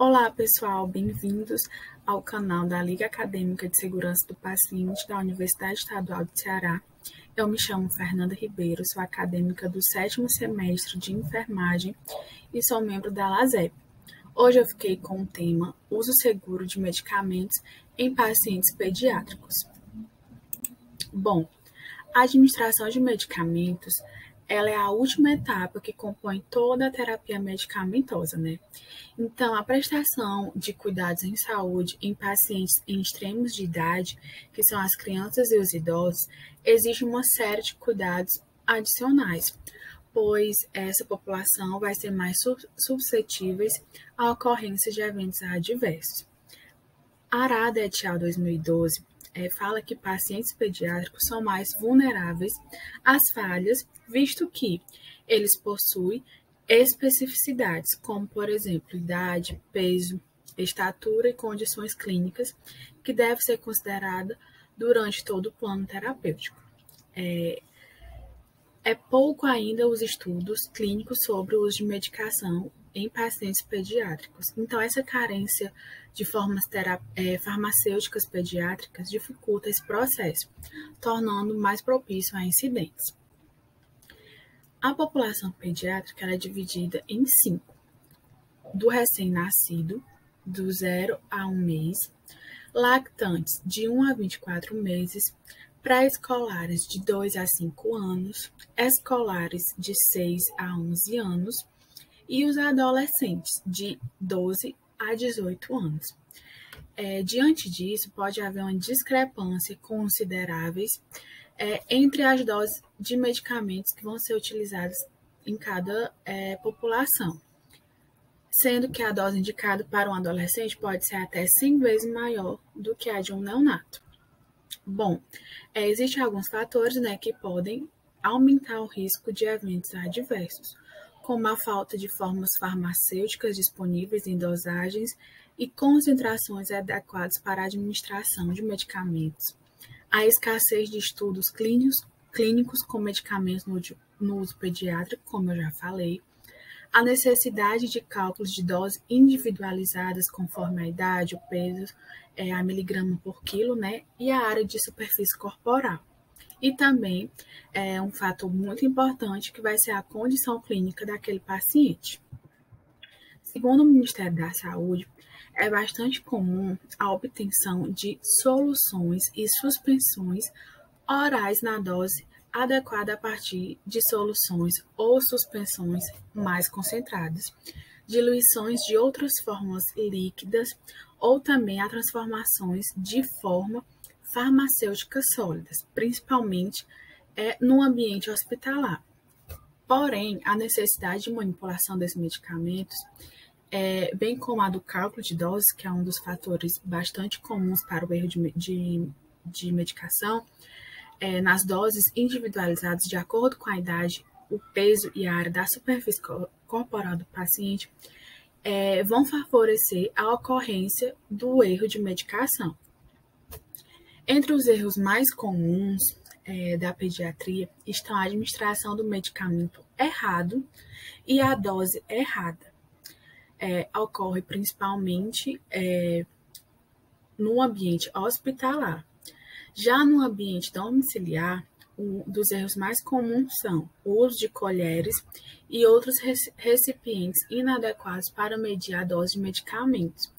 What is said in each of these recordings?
Olá, pessoal, bem-vindos ao canal da Liga Acadêmica de Segurança do Paciente da Universidade Estadual do Ceará. Eu me chamo Fernanda Ribeiro, sou acadêmica do 7º semestre de enfermagem e sou membro da LASEP. Hoje eu fiquei com o tema Uso Seguro de Medicamentos em Pacientes Pediátricos. Bom, a administração de medicamentos ela é a última etapa que compõe toda a terapia medicamentosa, né? Então, a prestação de cuidados em saúde em pacientes em extremos de idade, que são as crianças e os idosos, exige uma série de cuidados adicionais, pois essa população vai ser mais suscetíveis à ocorrência de eventos adversos. A Arada et al. 2012 fala que pacientes pediátricos são mais vulneráveis às falhas, visto que eles possuem especificidades, como, por exemplo, idade, peso, estatura e condições clínicas, que deve ser considerada durante todo o plano terapêutico. É pouco ainda os estudos clínicos sobre o uso de medicação em pacientes pediátricos. Então, essa carência de formas farmacêuticas pediátricas dificulta esse processo, tornando mais propício a incidentes. A população pediátrica é dividida em 5. Do recém-nascido, do 0 a 1 mês, lactantes de 1 a 24 meses, pré-escolares de 2 a 5 anos, escolares de 6 a 11 anos e os adolescentes de 12 a 18 anos. Diante disso, pode haver uma discrepância consideráveis entre as doses de medicamentos que vão ser utilizadas em cada população, sendo que a dose indicada para um adolescente pode ser até 100 vezes maior do que a de um neonato. Bom, existem alguns fatores que podem aumentar o risco de eventos adversos, como a falta de formas farmacêuticas disponíveis em dosagens e concentrações adequadas para a administração de medicamentos, a escassez de estudos clínicos com medicamentos no uso pediátrico, como eu já falei, a necessidade de cálculos de doses individualizadas conforme a idade, o peso, a miligrama por quilo, e a área de superfície corporal. E também um fator muito importante que vai ser a condição clínica daquele paciente. Segundo o Ministério da Saúde, é bastante comum a obtenção de soluções e suspensões orais na dose adequada a partir de soluções ou suspensões mais concentradas, diluições de outras fórmulas líquidas ou também a transformações de forma farmacêuticas sólidas, principalmente no ambiente hospitalar. Porém, a necessidade de manipulação desses medicamentos, bem como a do cálculo de doses, que é um dos fatores bastante comuns para o erro de medicação, nas doses individualizadas de acordo com a idade, o peso e a área da superfície corporal do paciente, vão favorecer a ocorrência do erro de medicação. Entre os erros mais comuns da pediatria estão a administração do medicamento errado e a dose errada. Ocorre principalmente no ambiente hospitalar. Já no ambiente domiciliar, um dos erros mais comuns são o uso de colheres e outros recipientes inadequados para medir a dose de medicamentos.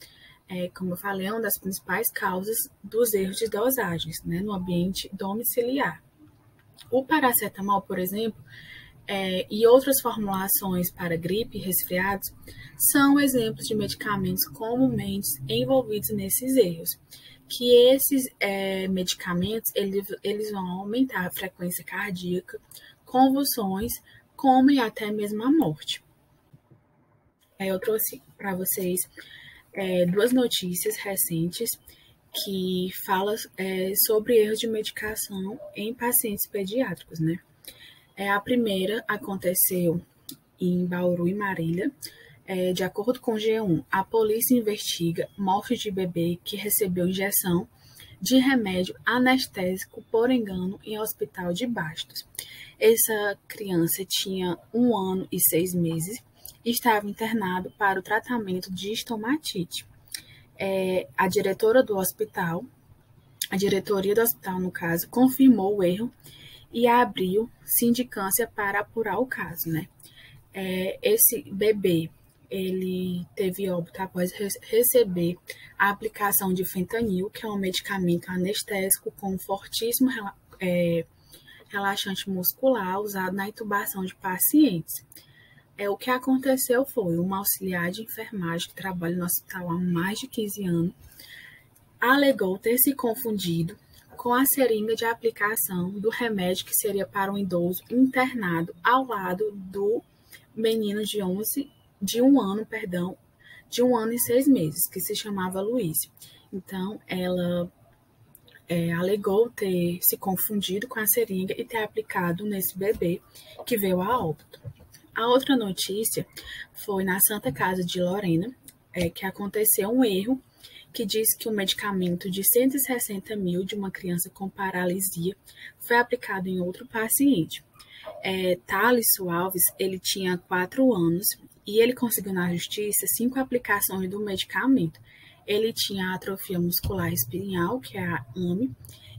Como eu falei, é uma das principais causas dos erros de dosagens no ambiente domiciliar. O paracetamol, por exemplo, e outras formulações para gripe e resfriados são exemplos de medicamentos comumente envolvidos nesses erros, que esses medicamentos eles vão aumentar a frequência cardíaca, convulsões, como e até mesmo a morte. Eu trouxe para vocês 2 notícias recentes que falam sobre erros de medicação em pacientes pediátricos, A primeira aconteceu em Bauru e Marília. De acordo com o G1, a polícia investiga morte de bebê que recebeu injeção de remédio anestésico por engano em hospital de Bastos. Essa criança tinha 1 ano e 6 meses estava internado para o tratamento de estomatite. A diretoria do hospital, no caso, confirmou o erro e abriu sindicância para apurar o caso, né? Esse bebê, ele teve óbito após receber a aplicação de fentanil, que é um medicamento anestésico com fortíssimo relaxante muscular usado na intubação de pacientes. O que aconteceu foi uma auxiliar de enfermagem que trabalha no hospital há mais de 15 anos alegou ter se confundido com a seringa de aplicação do remédio que seria para um idoso internado ao lado do menino de 1 ano e 6 meses, que se chamava Luiz. Então, ela alegou ter se confundido com a seringa e ter aplicado nesse bebê que veio a óbito. A outra notícia foi na Santa Casa de Lorena, que aconteceu um erro que diz que o medicamento de 160 mil de uma criança com paralisia foi aplicado em outro paciente. Thales Alves, ele tinha 4 anos e ele conseguiu na justiça 5 aplicações do medicamento. Ele tinha atrofia muscular espinhal, que é a AME,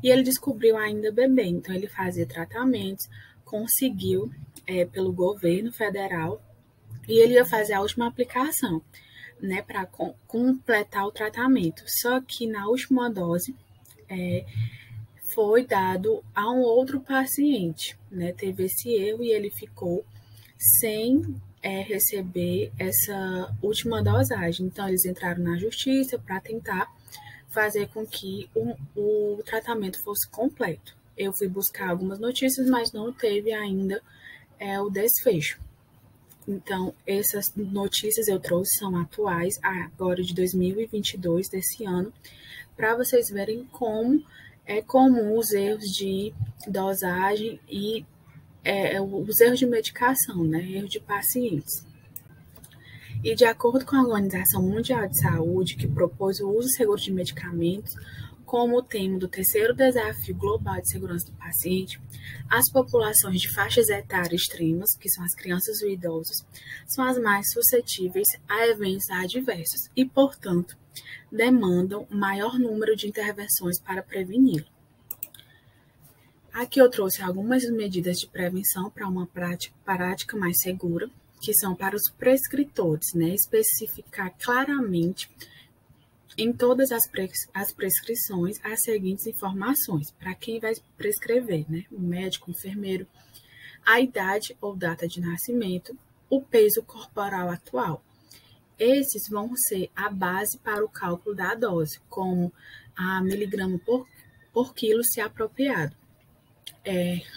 e ele descobriu ainda bebê, então ele fazia tratamentos, conseguiu pelo governo federal e ele ia fazer a última aplicação, né, para completar o tratamento. Só que na última dose foi dado a um outro paciente, né? Teve esse erro e ele ficou sem receber essa última dosagem. Então, eles entraram na justiça para tentar fazer com que o tratamento fosse completo. Eu fui buscar algumas notícias, mas não teve ainda o desfecho. Então, essas notícias eu trouxe são atuais, agora de 2022, desse ano, para vocês verem como é comum os erros de dosagem e os erros de medicação, né? Erros de pacientes. E de acordo com a Organização Mundial de Saúde, que propôs o uso seguro de medicamentos como tema do terceiro desafio global de segurança do paciente, as populações de faixas etárias extremas, que são as crianças e os idosos, são as mais suscetíveis a eventos adversos e, portanto, demandam maior número de intervenções para preveni-lo. Aqui eu trouxe algumas medidas de prevenção para uma prática mais segura, que são para os prescritores, né? Especificar claramente em todas as prescrições as seguintes informações, para quem vai prescrever, né? O médico, o enfermeiro, a idade ou data de nascimento, o peso corporal atual. Esses vão ser a base para o cálculo da dose, como a miligrama por quilo se apropriado.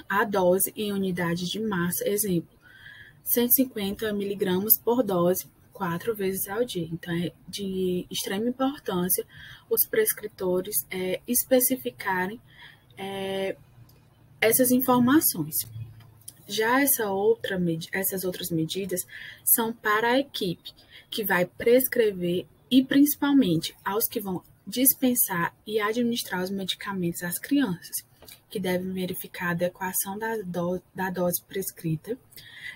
A dose em unidade de massa, exemplo, 150 miligramas por dose, 4 vezes ao dia. Então, é de extrema importância os prescritores especificarem essas informações. Já essas outras medidas são para a equipe, que vai prescrever e principalmente aos que vão dispensar e administrar os medicamentos às crianças, que devem verificar a adequação da dose prescrita,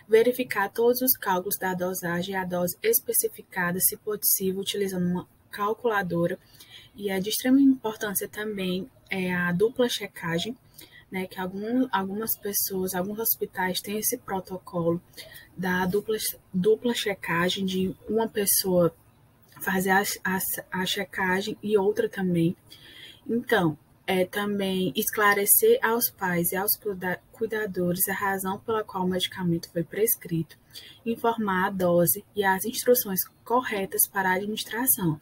verificar todos os cálculos da dosagem e a dose especificada, se possível, utilizando uma calculadora. E é de extrema importância também a dupla checagem, né, que algumas pessoas, alguns hospitais têm esse protocolo da dupla checagem, de uma pessoa fazer a checagem e outra também. Então, também esclarecer aos pais e aos cuidadores a razão pela qual o medicamento foi prescrito, informar a dose e as instruções corretas para a administração,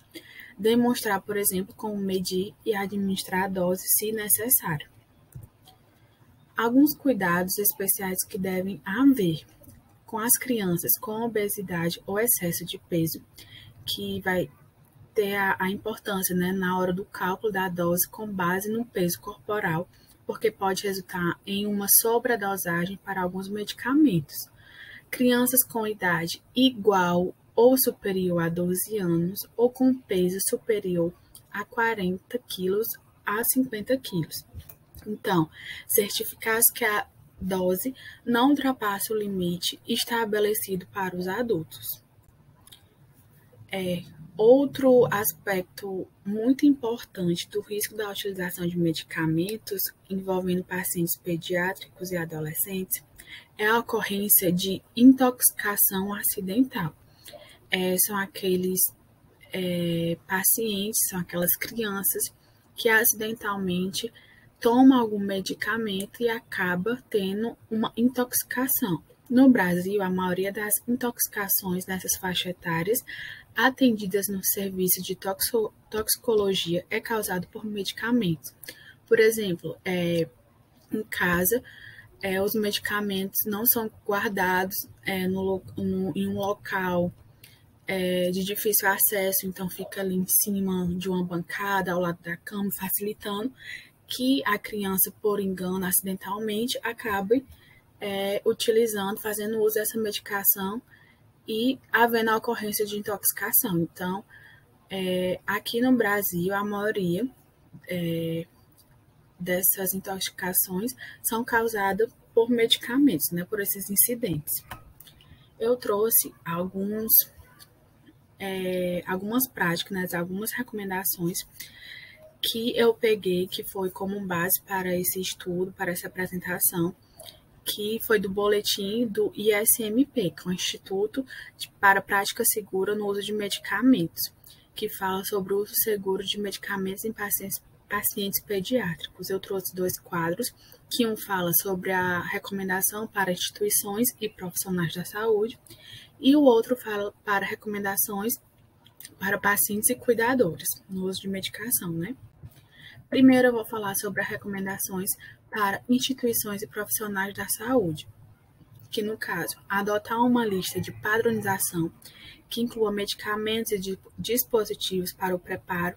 demonstrar, por exemplo, como medir e administrar a dose se necessário. Alguns cuidados especiais que devem haver com as crianças com obesidade ou excesso de peso, que vai ter a importância, né, na hora do cálculo da dose com base no peso corporal, porque pode resultar em uma sobredosagem para alguns medicamentos. Crianças com idade igual ou superior a 12 anos ou com peso superior a 40 quilos a 50 quilos. Então, certificar que dose não ultrapassa o limite estabelecido para os adultos. Outro aspecto muito importante do risco da utilização de medicamentos envolvendo pacientes pediátricos e adolescentes é a ocorrência de intoxicação acidental. São aqueles pacientes, são aquelas crianças que acidentalmente tomam algum medicamento e acaba tendo uma intoxicação. No Brasil, a maioria das intoxicações nessas faixas etárias atendidas no serviço de toxicologia é causado por medicamentos. Por exemplo, em casa, os medicamentos não são guardados em um local de difícil acesso, então fica ali em cima de uma bancada, ao lado da cama, facilitando que a criança, por engano, acidentalmente, acabe utilizando, fazendo uso dessa medicação e havendo a ocorrência de intoxicação. Então, aqui no Brasil, a maioria dessas intoxicações são causadas por medicamentos, né, por esses incidentes. Eu trouxe algumas práticas, né, algumas recomendações que eu peguei, que foi como base para esse estudo, para essa apresentação, que foi do boletim do ISMP, que é o Instituto para Prática Segura no Uso de Medicamentos, que fala sobre o uso seguro de medicamentos em pacientes pediátricos. Eu trouxe 2 quadros, que um fala sobre a recomendação para instituições e profissionais da saúde, e o outro fala para recomendações para pacientes e cuidadores no uso de medicação, né? Primeiro eu vou falar sobre as recomendações para instituições e profissionais da saúde, que no caso, adotar uma lista de padronização que inclua medicamentos e dispositivos para o preparo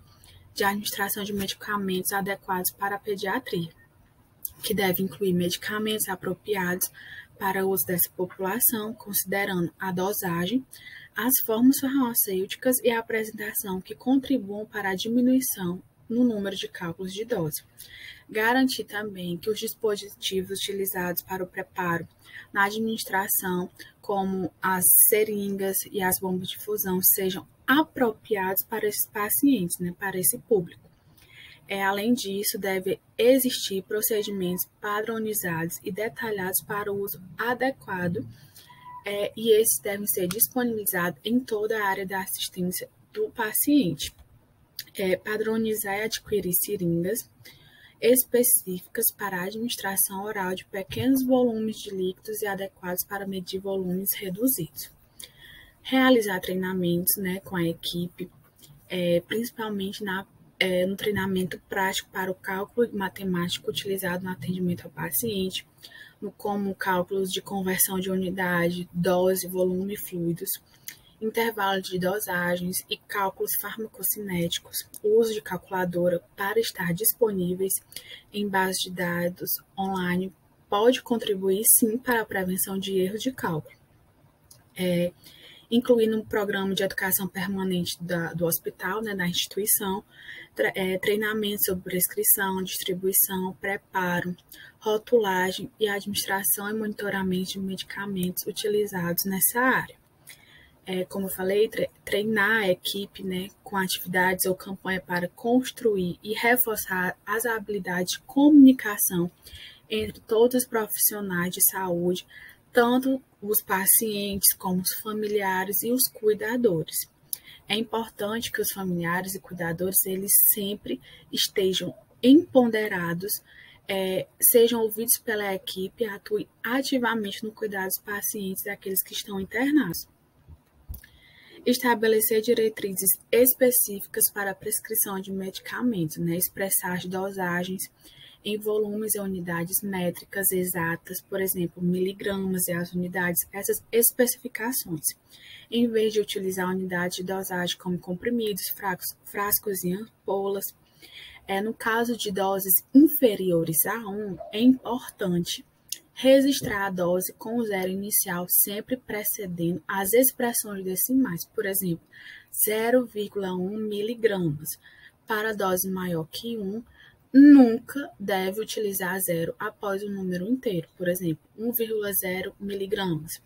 de administração de medicamentos adequados para a pediatria, que deve incluir medicamentos apropriados para o uso dessa população, considerando a dosagem, as formas farmacêuticas e a apresentação que contribuam para a diminuição no número de cálculos de dose. Garantir também que os dispositivos utilizados para o preparo na administração, como as seringas e as bombas de infusão, sejam apropriados para esses pacientes, né, para esse público. Além disso, deve existir procedimentos padronizados e detalhados para o uso adequado, e esses devem ser disponibilizados em toda a área da assistência do paciente. Padronizar e adquirir seringas específicas para a administração oral de pequenos volumes de líquidos e adequados para medir volumes reduzidos. Realizar treinamentos, né, com a equipe, principalmente no treinamento prático para o cálculo matemático utilizado no atendimento ao paciente, como cálculos de conversão de unidade, dose, volume e fluidos, intervalo de dosagens e cálculos farmacocinéticos, o uso de calculadora para estar disponíveis em bases de dados online pode contribuir sim para a prevenção de erros de cálculo. Incluindo um programa de educação permanente do hospital, né, da instituição, treinamento sobre prescrição, distribuição, preparo, rotulagem e administração e monitoramento de medicamentos utilizados nessa área. Como eu falei, treinar a equipe, né, com atividades ou campanha para construir e reforçar as habilidades de comunicação entre todos os profissionais de saúde, tanto os pacientes como os familiares e os cuidadores. É importante que os familiares e cuidadores eles sempre estejam empoderados, sejam ouvidos pela equipe e atuem ativamente no cuidado dos pacientes e daqueles que estão internados. Estabelecer diretrizes específicas para a prescrição de medicamentos, né? Expressar as dosagens em volumes e unidades métricas exatas, por exemplo, miligramas e as unidades, essas especificações, em vez de utilizar unidades de dosagem como comprimidos, frascos e ampolas. No caso de doses inferiores a 1, é importante registrar a dose com o zero inicial sempre precedendo as expressões decimais, por exemplo, 0,1 miligramas. Para dose maior que 1, nunca deve utilizar zero após o número inteiro, por exemplo, 1,0 miligramas.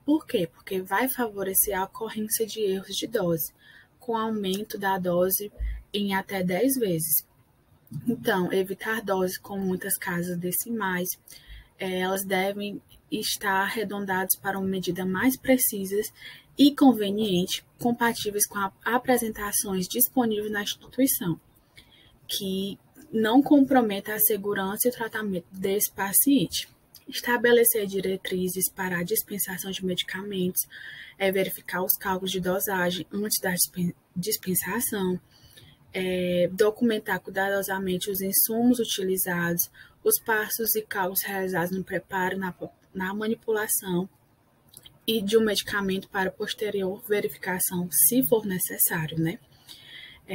Por quê? Porque vai favorecer a ocorrência de erros de dose, com aumento da dose em até 10 vezes. Então, evitar doses com muitas casas decimais, elas devem estar arredondadas para uma medida mais precisa e conveniente, compatíveis com apresentações disponíveis na instituição, que não comprometa a segurança e o tratamento desse paciente. Estabelecer diretrizes para a dispensação de medicamentos, verificar os cálculos de dosagem antes da dispensação, documentar cuidadosamente os insumos utilizados, os passos e cálculos realizados no preparo, na manipulação e de um medicamento para posterior verificação, se for necessário, né?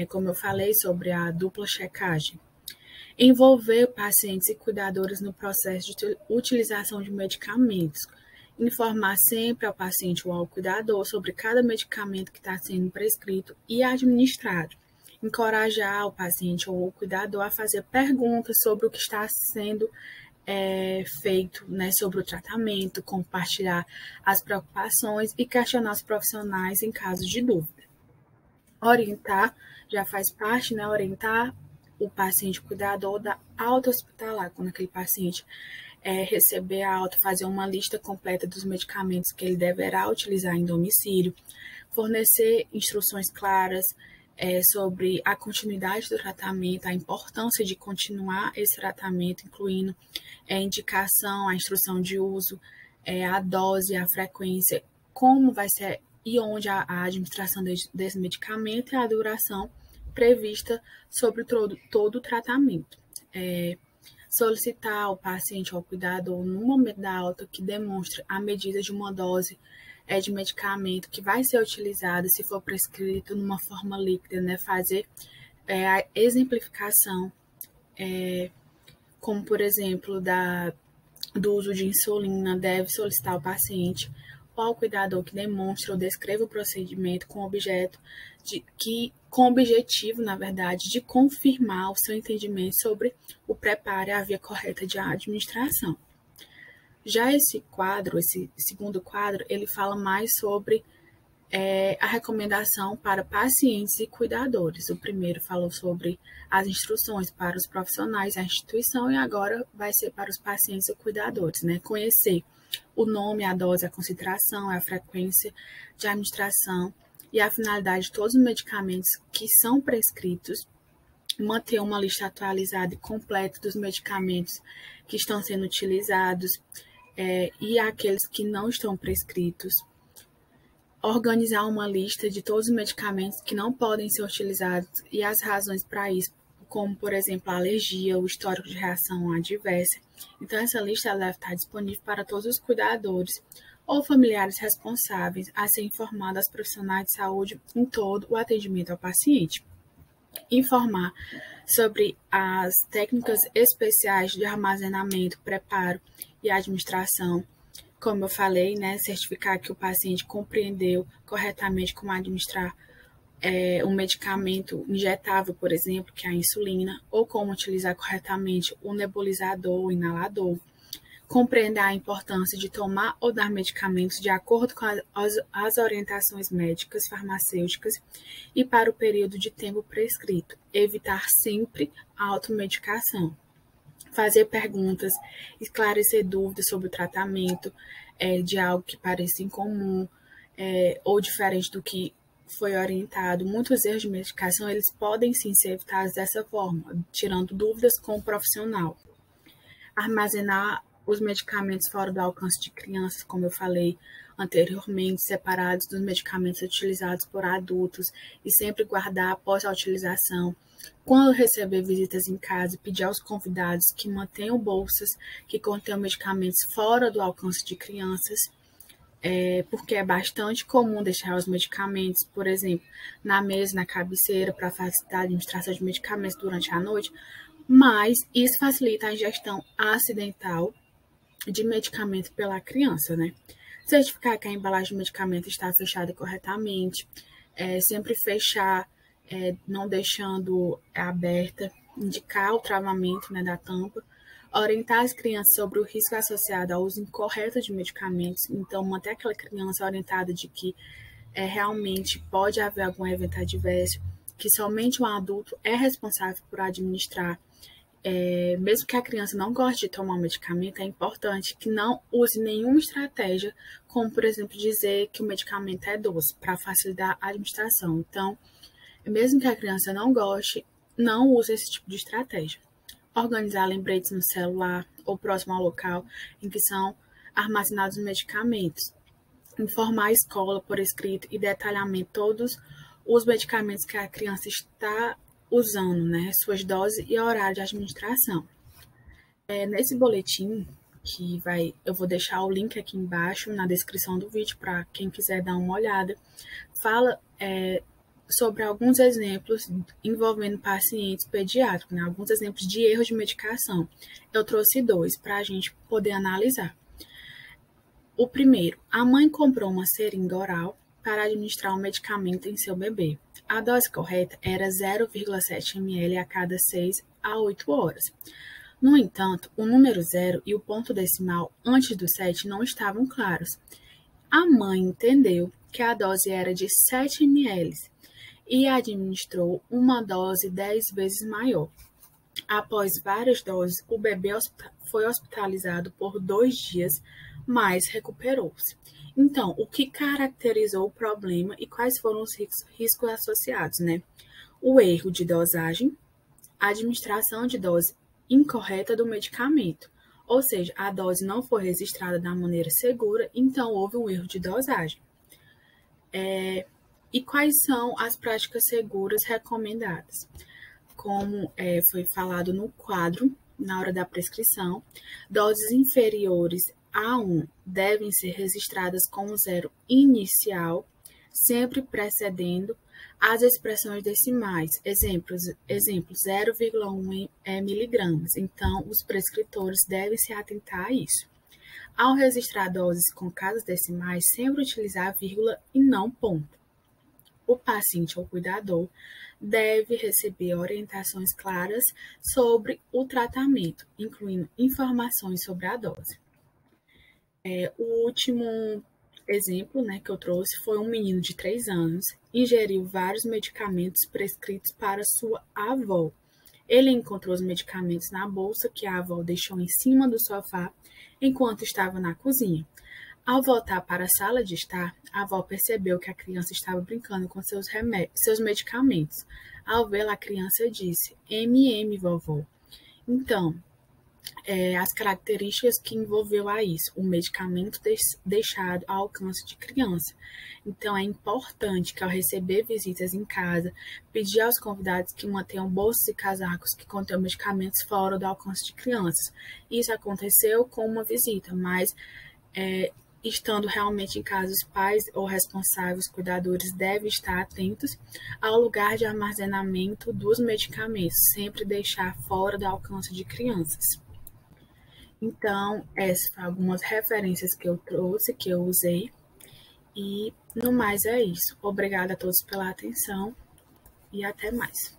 Como eu falei sobre a dupla checagem. Envolver pacientes e cuidadores no processo de utilização de medicamentos. Informar sempre ao paciente ou ao cuidador sobre cada medicamento que está sendo prescrito e administrado. Encorajar o paciente ou o cuidador a fazer perguntas sobre o que está sendo feito, né, sobre o tratamento, compartilhar as preocupações e questionar os profissionais em caso de dúvida. Orientar, já faz parte, né, orientar o paciente cuidador da alta hospitalar, quando aquele paciente receber a alta, fazer uma lista completa dos medicamentos que ele deverá utilizar em domicílio, fornecer instruções claras sobre a continuidade do tratamento, a importância de continuar esse tratamento, incluindo a indicação, a instrução de uso, a dose, a frequência, como vai ser e onde a administração desse medicamento e a duração prevista sobre todo o tratamento. Solicitar ao paciente ou ao cuidador, no momento da alta, que demonstre a medida de uma dose de medicamento que vai ser utilizada, se for prescrito numa forma líquida, né? Fazer a exemplificação, como, por exemplo, do uso de insulina, deve solicitar ao paciente ou ao cuidador que demonstre ou descreva o procedimento com objetivo, na verdade, de confirmar o seu entendimento sobre o preparo e a via correta de administração. Já esse segundo quadro, ele fala mais sobre a recomendação para pacientes e cuidadores. O primeiro falou sobre as instruções para os profissionais da instituição e agora vai ser para os pacientes e cuidadores, né? Conhecer o nome, a dose, a concentração, a frequência de administração e a finalidade de todos os medicamentos que são prescritos, manter uma lista atualizada e completa dos medicamentos que estão sendo utilizados e aqueles que não estão prescritos, organizar uma lista de todos os medicamentos que não podem ser utilizados e as razões para isso, como, por exemplo, a alergia, o histórico de reação adversa. Então, essa lista deve estar disponível para todos os cuidadores ou familiares responsáveis a ser informados aos profissionais de saúde em todo o atendimento ao paciente. Informar sobre as técnicas especiais de armazenamento, preparo e administração. Como eu falei, né, certificar que o paciente compreendeu corretamente como administrar um medicamento injetável, por exemplo, que é a insulina, ou como utilizar corretamente o nebulizador, o inalador. Compreender a importância de tomar ou dar medicamentos de acordo com as orientações médicas, farmacêuticas e para o período de tempo prescrito. Evitar sempre a automedicação. Fazer perguntas, esclarecer dúvidas sobre o tratamento de algo que pareça incomum ou diferente do que foi orientado. Muitos erros de medicação, eles podem sim ser evitados dessa forma, tirando dúvidas com o profissional. Armazenar os medicamentos fora do alcance de crianças, como eu falei anteriormente, separados dos medicamentos utilizados por adultos e sempre guardar após a utilização. Quando receber visitas em casa, pedir aos convidados que mantenham bolsas que contenham medicamentos fora do alcance de crianças, porque é bastante comum deixar os medicamentos, por exemplo, na mesa, na cabeceira, para facilitar a administração de medicamentos durante a noite, mas isso facilita a ingestão acidental de medicamento pela criança, né? Certificar que a embalagem do medicamento está fechada corretamente, sempre fechar, não deixando aberta, indicar o travamento, né, da tampa, orientar as crianças sobre o risco associado ao uso incorreto de medicamentos, então manter aquela criança orientada de que realmente pode haver algum evento adverso, que somente um adulto é responsável por administrar. Mesmo que a criança não goste de tomar o medicamento, é importante que não use nenhuma estratégia, como, por exemplo, dizer que o medicamento é doce, para facilitar a administração. Então, mesmo que a criança não goste, não use esse tipo de estratégia. Organizar lembretes no celular ou próximo ao local em que são armazenados os medicamentos. Informar a escola por escrito e detalhamento todos os medicamentos que a criança está usando, né, suas doses e horário de administração. Nesse boletim, eu vou deixar o link aqui embaixo na descrição do vídeo para quem quiser dar uma olhada, fala sobre alguns exemplos envolvendo pacientes pediátricos, né, alguns exemplos de erros de medicação. Eu trouxe 2 para a gente poder analisar. O primeiro, a mãe comprou uma seringa oral para administrar um medicamento em seu bebê. A dose correta era 0,7 ml a cada 6 a 8 horas. No entanto, o número 0 e o ponto decimal antes do 7 não estavam claros. A mãe entendeu que a dose era de 7 ml e administrou uma dose 10 vezes maior. Após várias doses, o bebê foi hospitalizado por 2 dias, mas recuperou-se. Então, o que caracterizou o problema e quais foram os riscos associados, né? O erro de dosagem, a administração de dose incorreta do medicamento, ou seja, a dose não foi registrada da maneira segura, então houve um erro de dosagem. E quais são as práticas seguras recomendadas? Como foi falado no quadro, na hora da prescrição, doses inferiores a 1 devem ser registradas com 0 inicial, sempre precedendo as expressões decimais, exemplo 0,1 miligramas. Então, os prescritores devem se atentar a isso. Ao registrar doses com casas decimais, sempre utilizar vírgula e não ponto. O paciente ou cuidador deve receber orientações claras sobre o tratamento, incluindo informações sobre a dose. O último exemplo, né, que eu trouxe foi um menino de 3 anos, ingeriu vários medicamentos prescritos para sua avó. Ele encontrou os medicamentos na bolsa que a avó deixou em cima do sofá enquanto estava na cozinha. Ao voltar para a sala de estar, a avó percebeu que a criança estava brincando com seus medicamentos. Ao vê-la, a criança disse: vovó. Então, as características que envolveu a isso, o medicamento deixado ao alcance de criança. Então, é importante que ao receber visitas em casa, pedir aos convidados que mantenham bolsas e casacos que contenham medicamentos fora do alcance de crianças. Isso aconteceu com uma visita, mas estando realmente em casa, os pais ou responsáveis, cuidadores, devem estar atentos ao lugar de armazenamento dos medicamentos, sempre deixar fora do alcance de crianças. Então, essas foram algumas referências que eu trouxe, que eu usei, e no mais é isso. Obrigada a todos pela atenção e até mais.